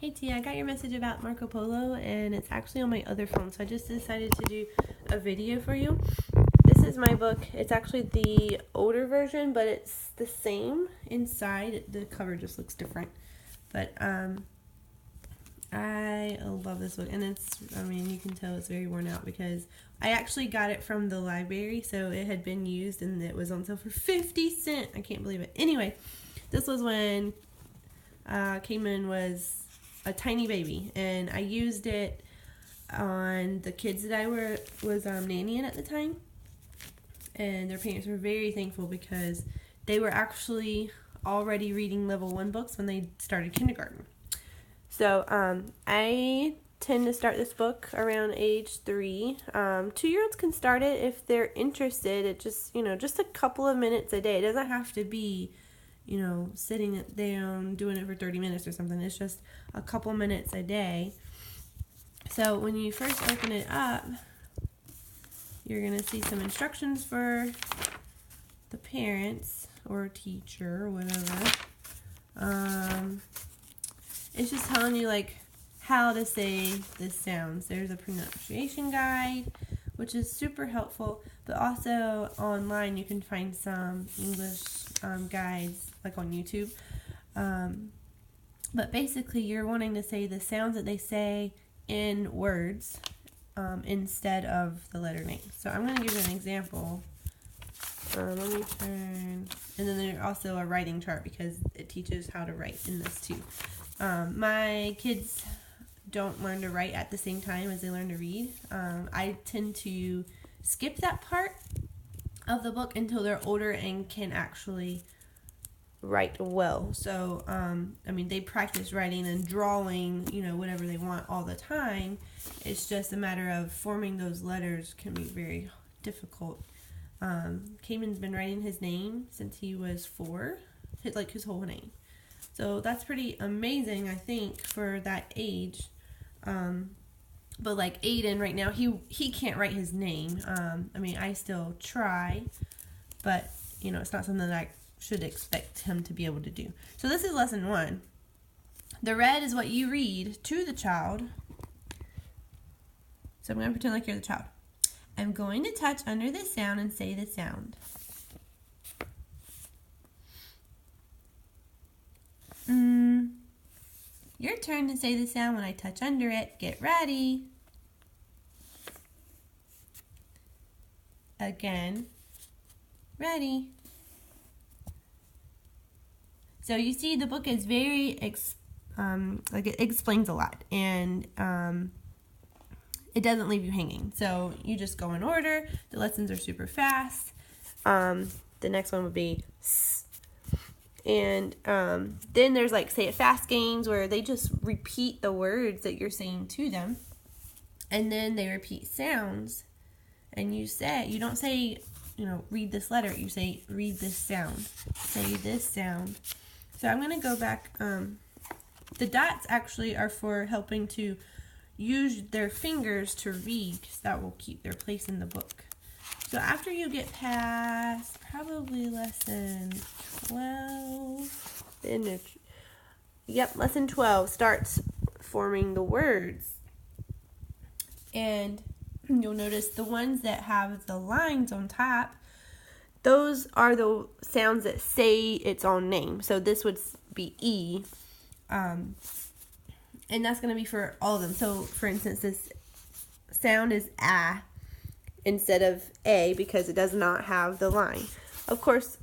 Hey Tia, I got your message about Marco Polo and it's actually on my other phone, so I just decided to do a video for you. This is my book. It's actually the older version, but it's the same inside. The cover just looks different. But I love this book, and you can tell it's very worn out because I actually got it from the library, so it had been used and it was on sale for 50 cents. I can't believe it. Anyway, this was when Cayman was a tiny baby, and I used it on the kids that I was nannying at the time, and their parents were very thankful because they were actually already reading level 1 books when they started kindergarten. So I tend to start this book around age 3. 2-year-olds can start it if they're interested. It just a couple of minutes a day. It doesn't have to be sitting it down, doing it for 30 minutes or something. It's just a couple minutes a day. So when you first open it up, you're going to see some instructions for the parents or teacher or whatever. It's just telling you how to say the sounds. There's a pronunciation guide, which is super helpful, but also online you can find some English guides on YouTube. But basically you're wanting to say the sounds that they say in words instead of the letter name. So I'm going to give you an example. Let me turn, and then there's also a writing chart because it teaches how to write in this too. My kids don't learn to write at the same time as they learn to read. I tend to skip that part of the book until they're older and can actually write well. So, they practice writing and drawing, whatever they want all the time. It's just a matter of forming those letters can be very difficult. Cayman's been writing his name since he was 4, his whole name. So that's pretty amazing, I think, for that age. But Aiden right now, he can't write his name. I still try, but it's not something that I should expect him to be able to do. So this is lesson 1. The red is what you read to the child. So I'm going to pretend like you're the child. I'm going to touch under the sound and say the sound. Your turn to say the sound when I touch under it. Get ready. Again. Ready. So you see the book is very, it explains a lot, and it doesn't leave you hanging. So you just go in order. The lessons are super fast. The next one would be S. And then there's say it fast games where they just repeat the words that you're saying to them, and then they repeat sounds, and you don't say read this letter, you say read this sound, say this sound. So I'm going to go back. The dots actually are for helping to use their fingers to read, because that will keep their place in the book. So after you get past probably lesson 12, lesson 12 starts forming the words. And you'll notice the ones that have the lines on top, those are the sounds that say its own name. So this would be E, and that's going to be for all of them. So for instance, this sound is A instead of A because it does not have the line. Of course,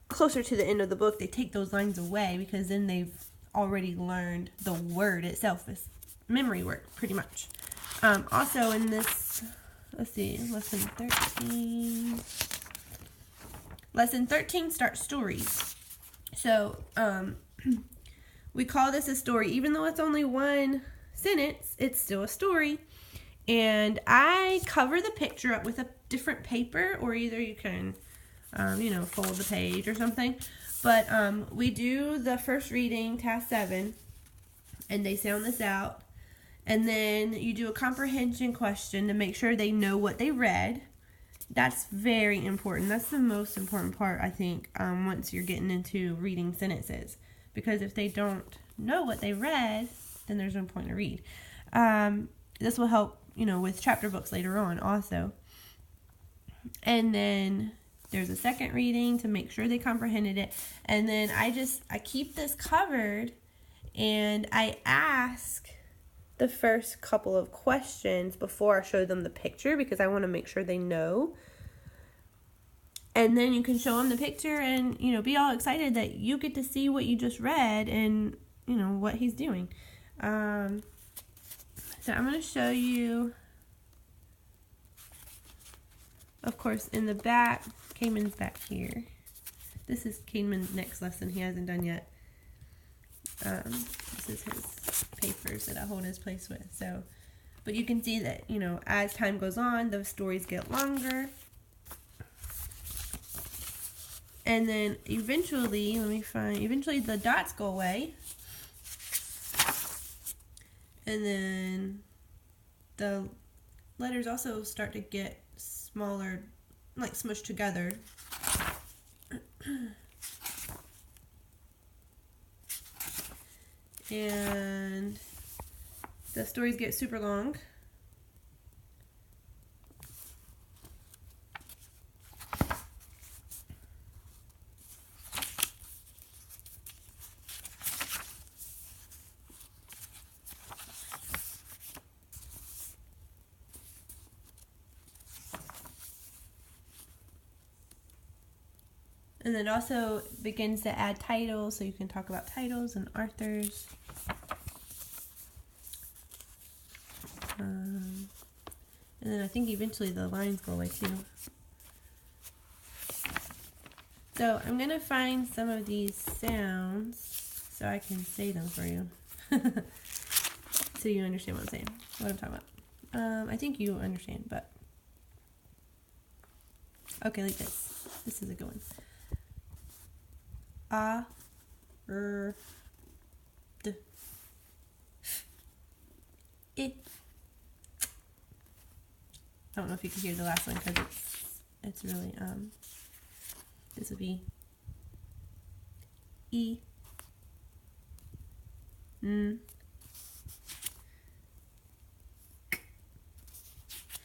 closer to the end of the book, they take those lines away because then they've already learned the word itself. It's memory work, pretty much. Also in this, lesson 13. Lesson 13 starts stories. So, we call this a story. Even though it's only one sentence, it's still a story. And I cover the picture up with a different paper, or either you can, fold the page or something. But we do the first reading, task 7, and they sound this out. And then you do a comprehension question to make sure they know what they read. That's very important. That's the most important part, I think, once you're getting into reading sentences. Because if they don't know what they read, then there's no point to read. This will help, with chapter books later on also. And then there's a second reading to make sure they comprehended it. And then I keep this covered, and I ask the first couple of questions before I show them the picture, because I want to make sure they know. And then you can show them the picture and, be all excited that you get to see what you just read and, what he's doing. So I'm going to show you, of course, in the back, Cayman's back here. This is Cayman's next lesson he hasn't done yet. This is his papers that I hold his place with. So, but you can see that, as time goes on, the stories get longer. And then eventually, eventually the dots go away. And then the letters also start to get smaller, like smushed together. And the stories get super long. And it also begins to add titles, so you can talk about titles and authors. And then I think eventually the lines go away too. So I'm going to find some of these sounds so I can say them for you. So you understand what I'm saying, what I'm talking about. I think you understand, but... Okay, like this. This is a good one. A, R, D, I. I don't know if you can hear the last one because it's really, this would be E, N, K.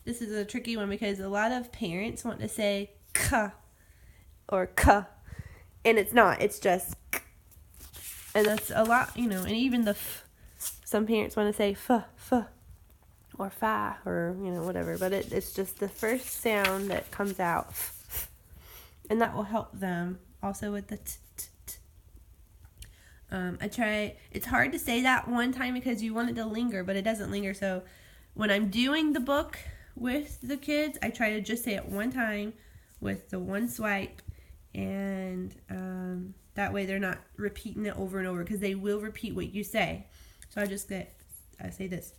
This is a tricky one because a lot of parents want to say K or K. And it's not. It's just K. And that's a lot, and even the F. Some parents want to say F, F, or Fa, or, whatever. But it's just the first sound that comes out. F. And that will help them. Also with the T, T, T. It's hard to say that one time because you want it to linger, but it doesn't linger. So when I'm doing the book with the kids, I try to just say it one time with the one swipe. And that way they're not repeating it over and over, because they will repeat what you say. So I say this,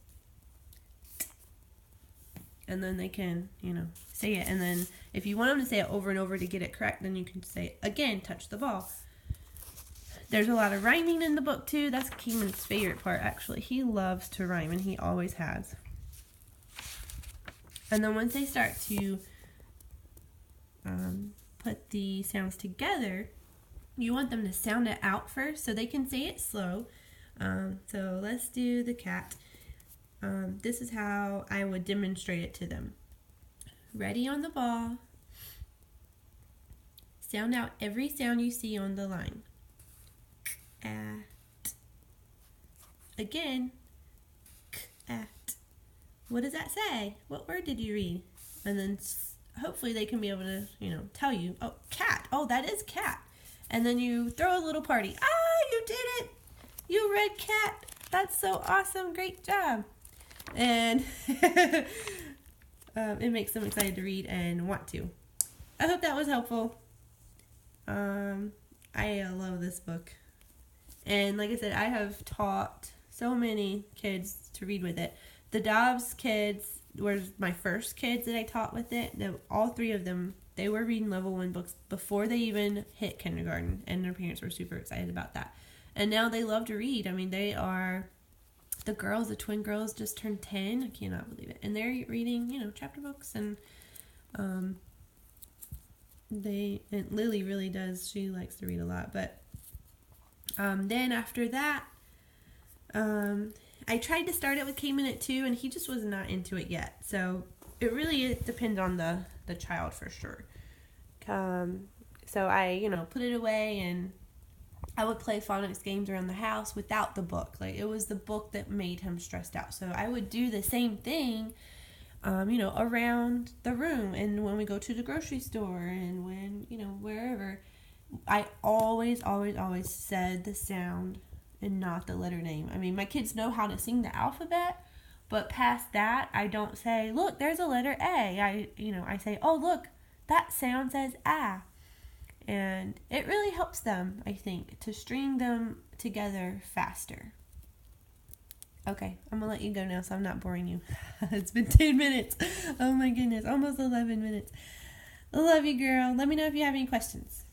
and then they can say it. And then if you want them to say it over and over to get it correct, then you can say again, touch the ball. There's a lot of rhyming in the book too. That's Kingman's favorite part, actually. He loves to rhyme, and he always has. And then once they start to put the sounds together, you want them to sound it out first so they can say it slow. So let's do the cat. This is how I would demonstrate it to them. Ready on the ball. Sound out every sound you see on the line. At. Again. At. What does that say? What word did you read? And then hopefully they can be able to, tell you, oh, cat. Oh, that is cat. And then you throw a little party. Ah, you did it. You read cat. That's so awesome. Great job. And it makes them excited to read and want to. I hope that was helpful. I love this book. And like I said, I have taught so many kids to read with it. The Dobbs kids were my first kids that I taught with it. All three of them, they were reading level 1 books before they even hit kindergarten, and their parents were super excited about that. And now they love to read. I mean, they are, the twin girls just turned 10. I cannot believe it. And they're reading, chapter books, and and Lily really does. She likes to read a lot. But then after that, I tried to start it with K-Minute too, and he just was not into it yet. So it really depends on the child for sure. So I, put it away, and I would play phonics games around the house without the book. Like, it was the book that made him stressed out. So I would do the same thing, around the room, and when we go to the grocery store, and when, wherever. I always said the sound and not the letter name. I mean, my kids know how to sing the alphabet, but past that, I don't say, look, there's a letter A. I say, oh, look, that sound says ah. And it really helps them, I think, to string them together faster. Okay, I'm going to let you go now so I'm not boring you. It's been 10 minutes. Oh my goodness, almost 11 minutes. I love you, girl. Let me know if you have any questions.